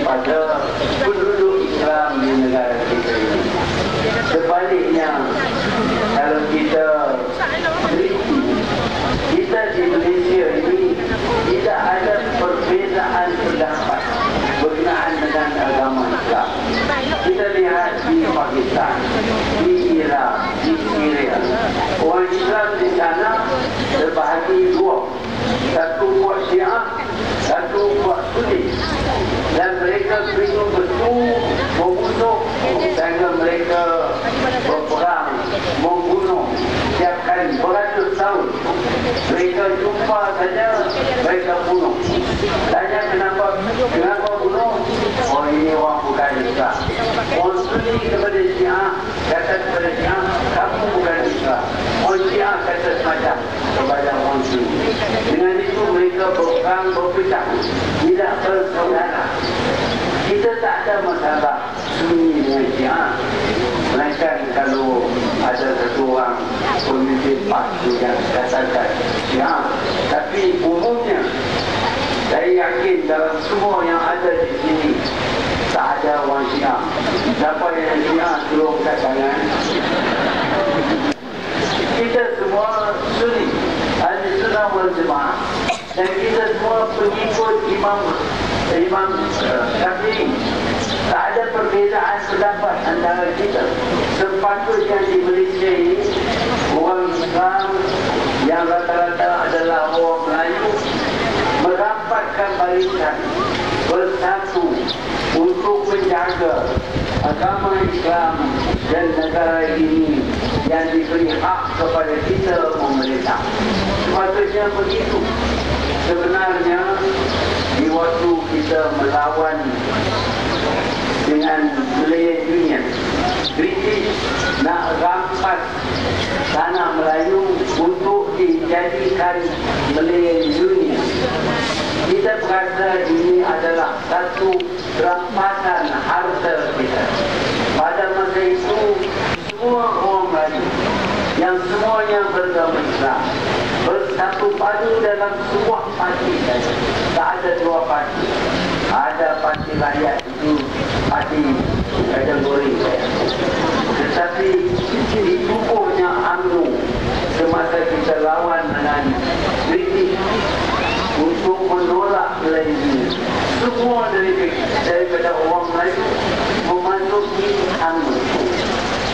daripada penduduk Islam di negara kita ini. Sebaliknya, kalau kita teliti, kita di Malaysia ini tidak ada perbezaan pendapat berkenaan dengan agama Islam. Kita lihat di Pakistan, di Iraq, di Syria, orang Islam di sana terbahagi dua. Satu buat Syiah, satu buat Sunni. Dan mereka bingung betul membunuh sehingga mereka berperang, membunuh setiap kali beratus tahun. Mereka jumpa saja, mereka bunuh. Tanya kenapa bunuh? Oh, ini orang bukan Islam. Orang Sunni kepada Syiah, kata kepada Syiah, kamu bukan Islam. Orang Syiah kata semacam kepada orang Sunni. Dengan itu mereka berperang, berpecah, tidak bersaudara. Kita tak ada masalah Sunni dengan Syiah. Melainkan kalau ada satu orang pemimpin palsu yang katakan Syiah. Tapi umumnya saya yakin dalam semua yang ada di sini tak ada orang Syiah. Siapa yang Syiah turunkan tangan. Kita semua Sunni, Ahli Sunnah wal Jamaah, dan kita semua pengikut Imam Syafi'i. Tak ada perbezaan pendapat antara kita. Sepatutnya di Malaysia ini orang Islam yang rata-rata adalah orang Melayu merapatkan barisan bersatu untuk menjaga agama Islam dan negara ini yang diberi hak kepada kita memerintah. Sepatutnya begitu. Sebenarnya di waktu kita melawan dengan Malayan Union, British nak rampas tanah Melayu untuk dijadikan Malayan Union. Kita berasa ini adalah satu rampasan harta kita. Pada masa itu, semua orang Melayu yang semuanya beragama Islam bersatu padu dalam sebuah parti saja. Tak ada dua parti. Ada parti rakyat itu parti kategori saya. Tetapi di tubuhnya UMNO semasa kita lawan dengan British untuk menolak Melayu, semua daripada orang Melayu memasuki UMNO.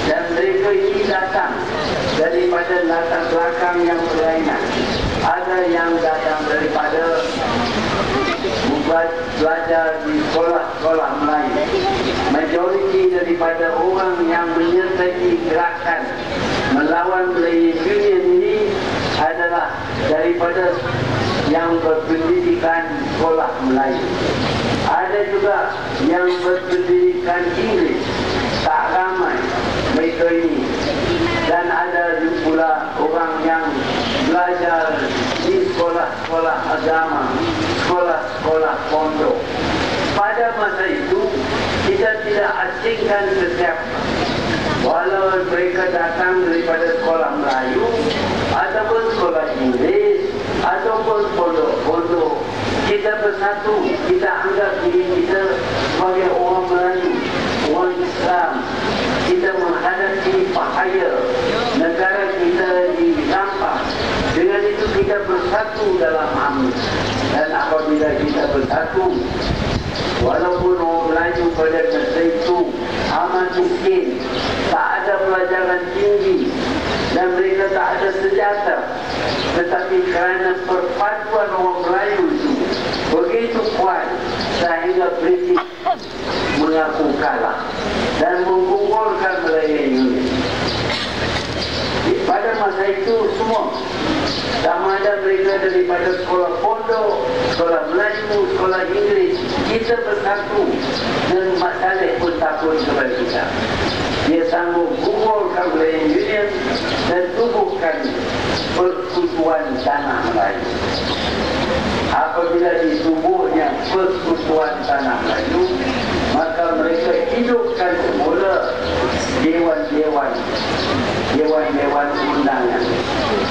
Dan mereka ini datang daripada latar belakang yang berlainan. Ada yang datang daripada belajar di sekolah-sekolah Melayu. Majoriti daripada orang yang menyertai gerakan melawan Malayan Union ini adalah daripada yang berpendidikan sekolah Melayu. Ada juga yang berpendidikan Inggeris. Tak ramai mereka ini. Dan ada pula orang yang belajar di sekolah-sekolah agama, sekolah-sekolah pondok. Pada masa itu, kita tidak asingkan sesiapa. Walau mereka datang daripada sekolah Melayu, ataupun sekolah Inggeris, ataupun pondok-pondok, kita bersatu, kita anggap diri kita sebagai orang Melayu, orang Islam. Kita menghadapi bahaya negara kita dirampas. Dengan itu kita bersatu dalam UMNO. Dan apabila kita bersatu, walaupun orang Melayu pada masa itu amat miskin, tak ada pelajaran tinggi dan mereka tak ada senjata, tetapi kerana perpaduan orang Melayu itu begitu kuat sehingga British mengaku kalah dan menggugurkan Malayan Union. Pada masa itu semua, sama ada mereka daripada sekolah pondok, sekolah Melayu, sekolah Inggeris, kita bersatu dan Mat Saleh pun takut kepada kita. Dia sanggup gugurkan Malayan Union dan tubuhkan persekutuan tanah Melayu. Apabila ditubuhnya persekutuan tanah Melayu, maka mereka hidupkan semula dewan-dewan undangan,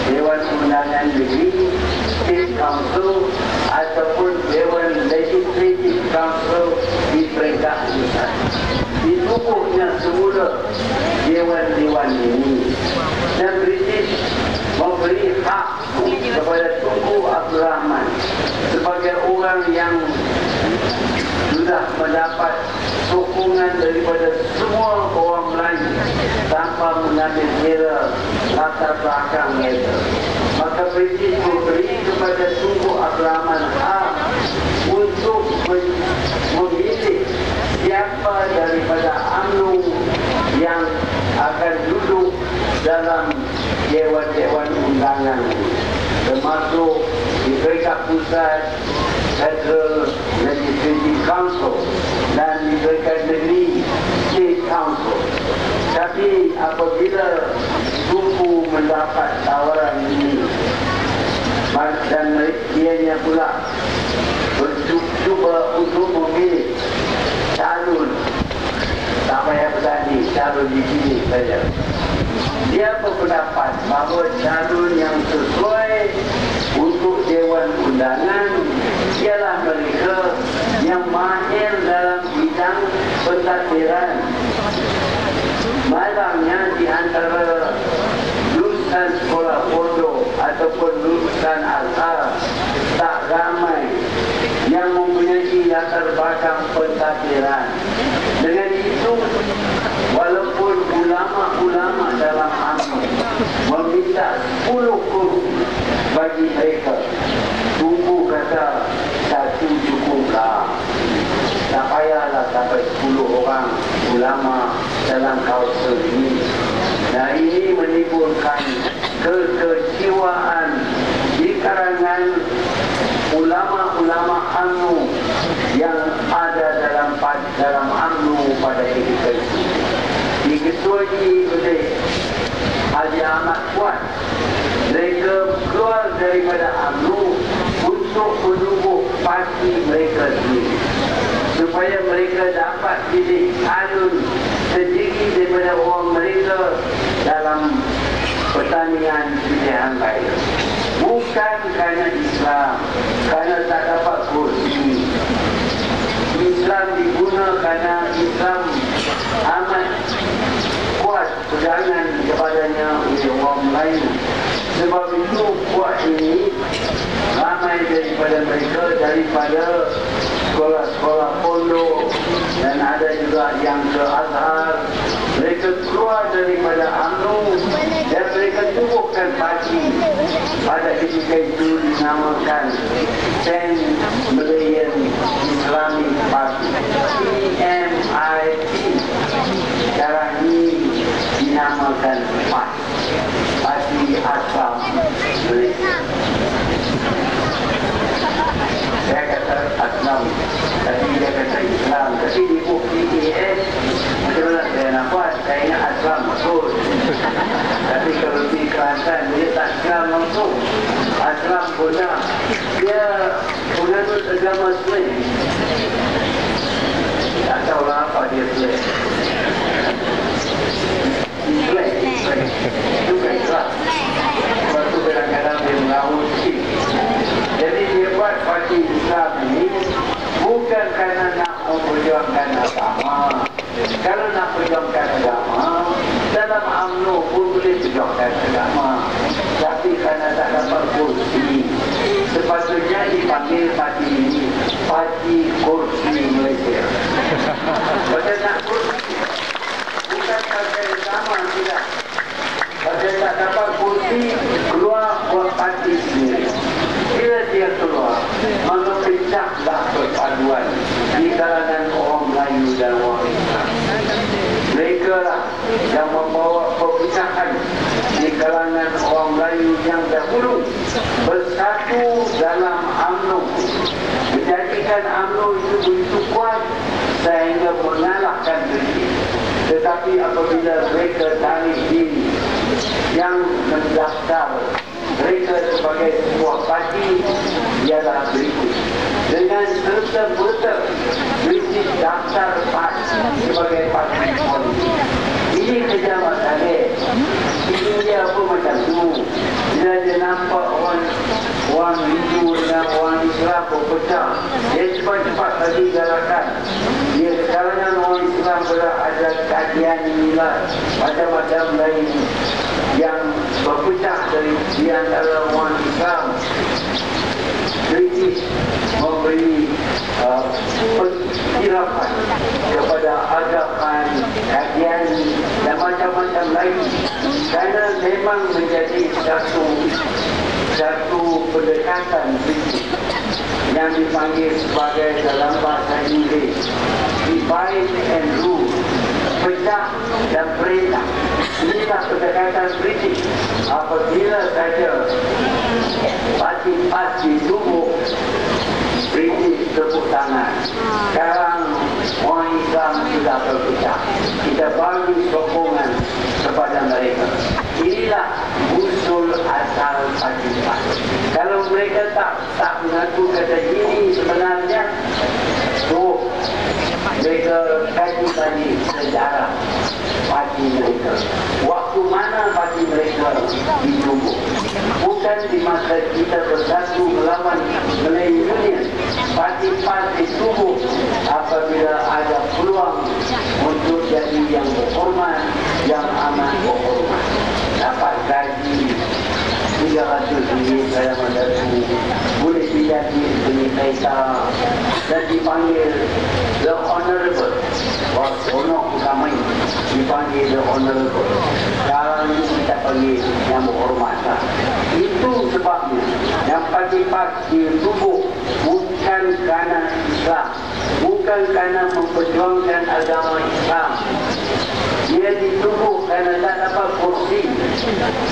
dewan undangan negeri, state council ataupun dewan legislative council di tubuhnya semula dewan-dewan ini. Dan British memberi hak kepada Tunku Abdul Rahman sebagai orang yang sudah mendapat sokongan daripada semua orang Melayu tanpa mengambil kira latar belakang mereka. Maka British memberi kepada Tunku Abdul Rahman hak untuk memilih siapa daripada UMNO yang akan duduk dalam dewan-dewan undangan, termasuk di Peringkat Pusat, Federal Legislative Council, dan di Peringkat Negeri, State Council. Tapi apabila Tunku mendapat tawaran ini dan dianya pula cuba untuk memilih calon, tak payah bertanding, calon dipilih saja. Dia berpendapat bahawa calon yang sesuai untuk Dewan Undangan ialah mereka yang mahir dalam bidang pentadbiran. Malangnya di antara lulusan sekolah pondok ataupun lulusan Azhar tak ramai yang mempunyai latar belakang pentadbiran. Dengan itu, walaupun ulama-ulama dalam UMNO meminta 10 kursi bagi mereka, Tunku kata satu cukuplah. Tak payahlah sampai 10 orang ulama dalam kawasan ini. Nah, ini menimbulkan kekecewaan di kalangan ulama-ulama UMNO yang ada dalam UMNO pada ketika itu. Diketuai oleh Haji Ahmad Puan. Mereka keluar daripada UMNO untuk menunggu parti mereka sendiri, supaya mereka dapat pilih calon sendiri daripada orang mereka dalam pertandingan pilihan raya. Bukan kerana Islam, kerana tak dapat kursi. Islam diguna kerana Islam amat kuat pegangan kepadanya oleh orang Melayu. Sebab itu kuat ini ramai daripada mereka daripada sekolah-sekolah pondok dan ada juga yang ke Azhar. Mereka keluar daripada UMNO dan mereka tubuhkan parti. Pada ketika itu dinamakan Pan Malayan Islamic Party, PMIP. Sekarang ini dinamakan PAS, Parti Aslam Malaysia. Saya kata Aslam, tapi dia kata Islam. Tapi di buku PAS, macam mana saya nak buat? Saya ingat Aslam maksud. Tapi kalau di Kelantan, dia tak Islam langsung. Aslam pula, dia menganut agama Islam. Tak tahulah apa dia Islam. Islam. Itu kan Islam. Sebab itu kadang-kadang dia melawan sikit. Jadi dia buat parti Islam ini bukan kerana nak memperjuangkan agama. Kalau nak perjuangkan agama, dalam UMNO pun boleh perjuangkan agama. Tapi kerana tak dapat kursi, sepatutnya dipanggil parti ini Parti Kursi Malaysia. Pada nak kursi, bukan partai agama, tidak. Pada tak dapat kursi, keluar buat parti sendiri. Bila dia keluar, maka pecahlah perpaduan di kalangan orang Melayu dan orang Islam. Mereka lah yang membawa perpecahan di kalangan orang Melayu yang dahulu bersatu dalam UMNO, menjadikan UMNO itu begitu kuat sehingga mengalahkan British. Tetapi apabila mereka tarik diri yang mendaftar mereka sebagai sebuah parti ialah berikut. Dengan serta-merta British daftar parti sebagai parti politik. Ini kerja masalah. Ini dia apa macam tu. Bila dia nampak orang Hindu dengan orang Islam berpecah, dia cepat-cepat tadi galakan. Dia sekarang orang Islam berada hadian inilah macam-macam lain yang berpecah dari di antara orang Islam. British memberi penyerapan kepada agapan, hadian dan macam-macam lain, kerana memang menjadi satu pendekatan British yang dipanggil sebagai dalam bahasa Inggeris divide and rule, pecah dan perintah. Inilah pendekatan British. Apabila saja parti-parti ditubuh, British tepuk tangan. Sekarang orang Islam sudah berpecah. Kita bagi sokongan kepada mereka. Inilah usul asal parti-parti. Kalau mereka tak mengaku kata ini sebenarnya, mereka kaji balik sejarah parti mereka. Waktu mana parti mereka ditubuh? Bukan di masa kita bersatu melawan Melayu Union. Parti-parti tubuh apabila ada peluang untuk jadi yang berhormat, yang amat berhormat. Dapat gaji RM300 dalam masa itu, boleh dijadi penyiasa dan dipanggil The Honorable. Honor utama dipanggil The Honorable. Sekarang ini kita panggil yang berhormat. Itu sebabnya yang parti-parti tubuh bukan kerana Islam, bukan kerana memperjuangkan agama Islam. Dia ditubuh kerana tak dapat kursi.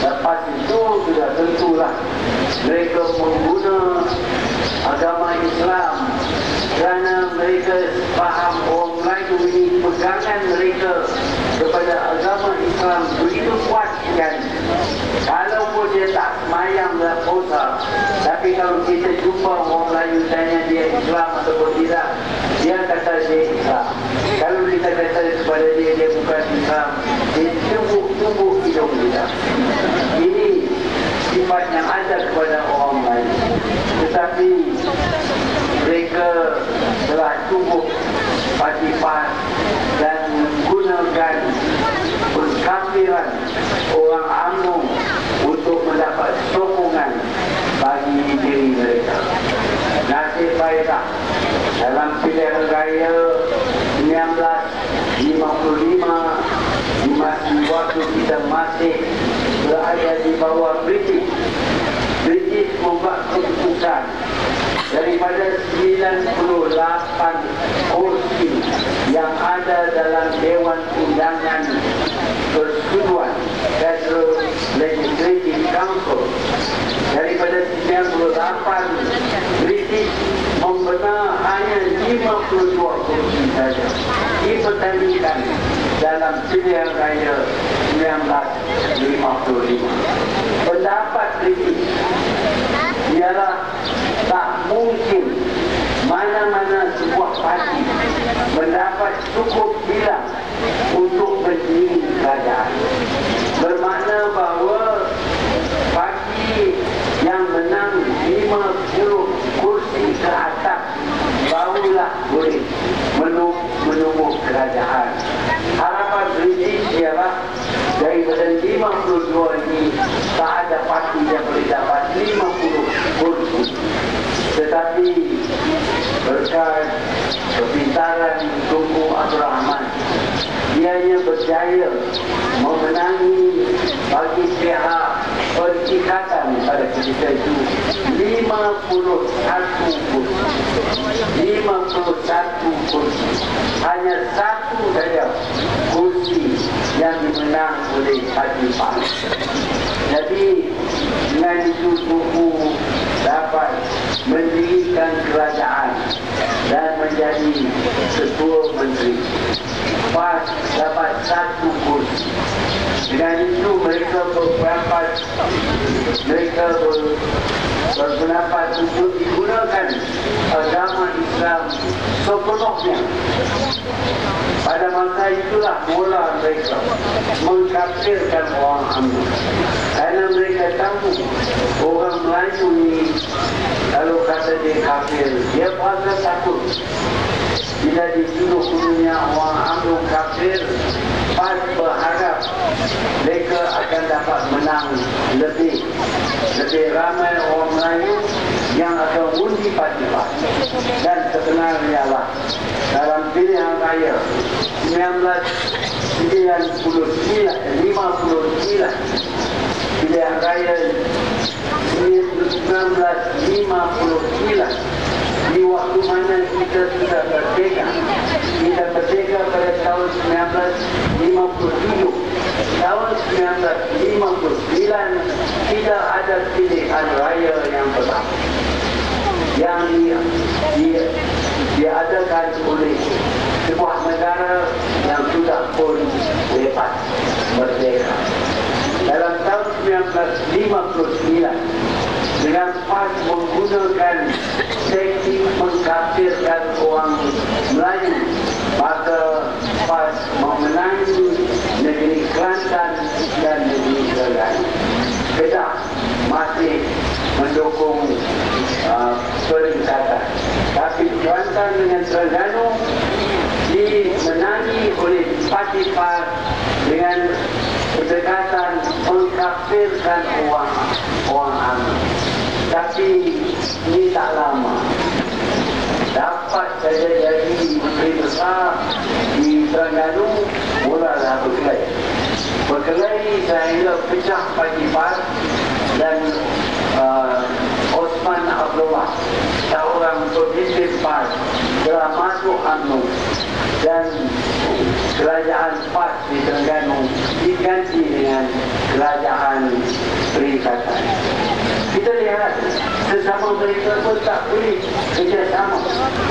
Lepas itu sudah tentulah mereka mengguna agama Islam kerana mereka faham orang Melayu ini pegangan mereka kepada agama Islam begitu kuat kan. Kalau pun dia tak semayang dan puasa, tapi kalau kita jumpa orang Melayu tanya dia Islam ataupun tidak, dia kata dia Islam. Kalau kita kata kepada dia bukan Islam, dia tumbuh hidung kita. Ini sifat yang ada kepada orang Melayu. Tetapi mereka telah tumbuh parti-parti dan menggunakan pengkafiran orang UMNO untuk mendapat sokongan bagi diri mereka. Nasib baiklah dalam pilihan raya 1955, di masa waktu kita masih berada di bawah British membuat keputusan daripada 98 kursi yang ada dalam Dewan Undangan Persekutuan Federal Legislative Council. Daripada 98, British membenar hanya 52 kursi saja dipertandingkan dalam pilihan raya 1955. Pendapat British ialah tak mungkin mana-mana sebuah parti mendapat cukup bilang untuk berdiri kerajaan. Bermakna bahawa parti yang menang 50 kursi ke atas barulah boleh menubuh kerajaan. Harapan British ialah daripada 52 ini tak ada parti yang boleh dapat 50 kursi. Tetapi berkat kepintaran Tunku Abdul Rahman, dianya berjaya memenangi bagi pihak perikatan pada ketika itu 51 kursi. Hanya satu saja kursi yang dimenang oleh parti PAS. Jadi dengan itu Tunku dapat mendirikan kerajaan dan menjadi ketua menteri. PAS dapat satu kursi. Dengan itu mereka berpendapat untuk digunakan agama Islam sepenuhnya. Pada masa itulah mula mereka mengkafirkan orang UMNO. Kerana mereka tahu orang Melayu ini kalau kata dia kafir, dia pasti takut. Bila dituduh dunia orang UMNO kafir, menang lebih ramai orang Melayu yang akan undi Parti PAS. Dan sebenarnya lah dalam pilihan raya 1959 pilihan raya 1959 di waktu mana kita sudah merdeka. Kita merdeka pada tahun 1957. Tahun 1959 tidak ada pilihan raya yang pertama yang diadakan oleh sebuah negara yang sudah pun lepas merdeka. Dalam tahun 1959 dengan PAS menggunakan teknik mengkafirkan orang Melayu, maka PAS memenangi negeri Kelantan dan negeri Terengganu. Kedah masih mendukung peringkatan, tapi Kelantan dengan Terengganu dimenangi oleh Parti PAS dengan pendekatan mengkafirkan orang Amin. Tapi ini tak lama. Dapat saja jadi menteri besar di Terengganu, mulalah berkelahi. Berkelahi sehingga pecah Parti PAS dan Osman Abdullah, seorang pemimpin PAS, telah masuk UMNO dan kerajaan PAS di Terengganu diganti dengan kerajaan perikatan. Kita lihat sesama mereka pun tak boleh kerjasama,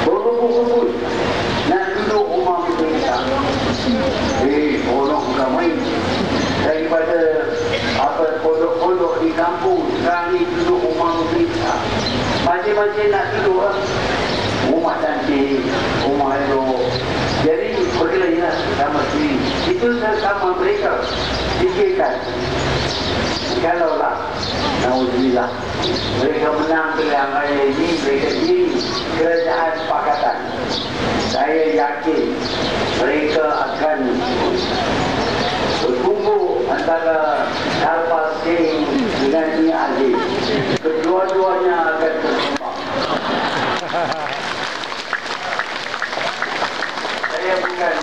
berebut-rebut nak duduk rumah pemerintah. Orang bukan main. Daripada pondok-pondok di kampung, sekarang ni duduk rumah pemerintah. Masing-masing nak duduk rumah cantik, rumah elok. Jadi berkelahilah sama sendiri. Itu sesama mereka. Fikirkan, kalaulah Nauzubillah mereka menang pilihan raya ini, mereka diri kerajaan sepakatan, saya yakin mereka akan berkumpul antara Harbal Singh dengan Nia Aziz. Kedua-duanya akan berkembang. Saya bukan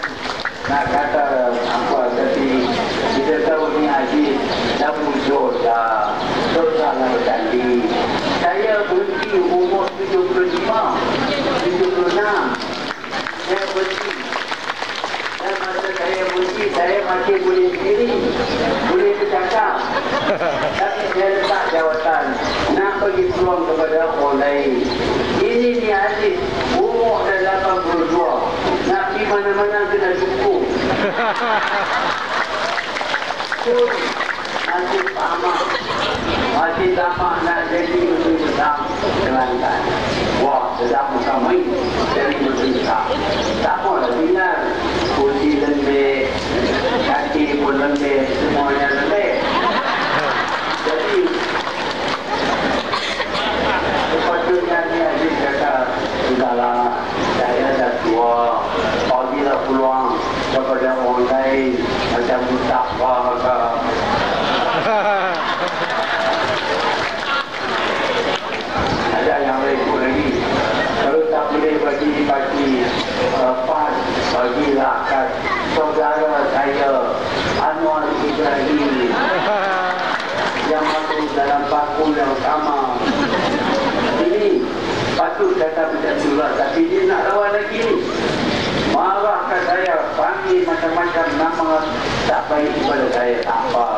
nak kata apa, tapi kita tahu Nia Aziz dah muncul dah, teruslah berganti. Saya berhenti umur 76, saya berhenti. Dan masa saya berhenti, saya masih boleh diri, boleh bercakap. Tapi saya letak jawatan nak bagi peluang kepada orang lain. Ini Nia Aziz, umur dah 82, nak pergi mana-mana kena cukup. Masih tamak nak jadi menteri besar Kelantan. Wah, sedap bukan main jadi menteri besar. Tak apalah, tinggal kursi lembek, kaki pun lembek, semuanya lembek. Jadi sepatutnya ni Aziz kata, sudahlah, saya dah tua, bagilah peluang kepada orang lain macam Mustafa ke. Ada yang lain pun lagi. Kalau tak boleh bagi PAS, bagilah kat saudara saya Anwar Ibrahim yang masuk dalam bakul yang sama. Ini patut kata macam itulah, tapi dia nak lawan lagi. Marahkan saya, panggil macam-macam nama tak baik kepada saya, tak apa.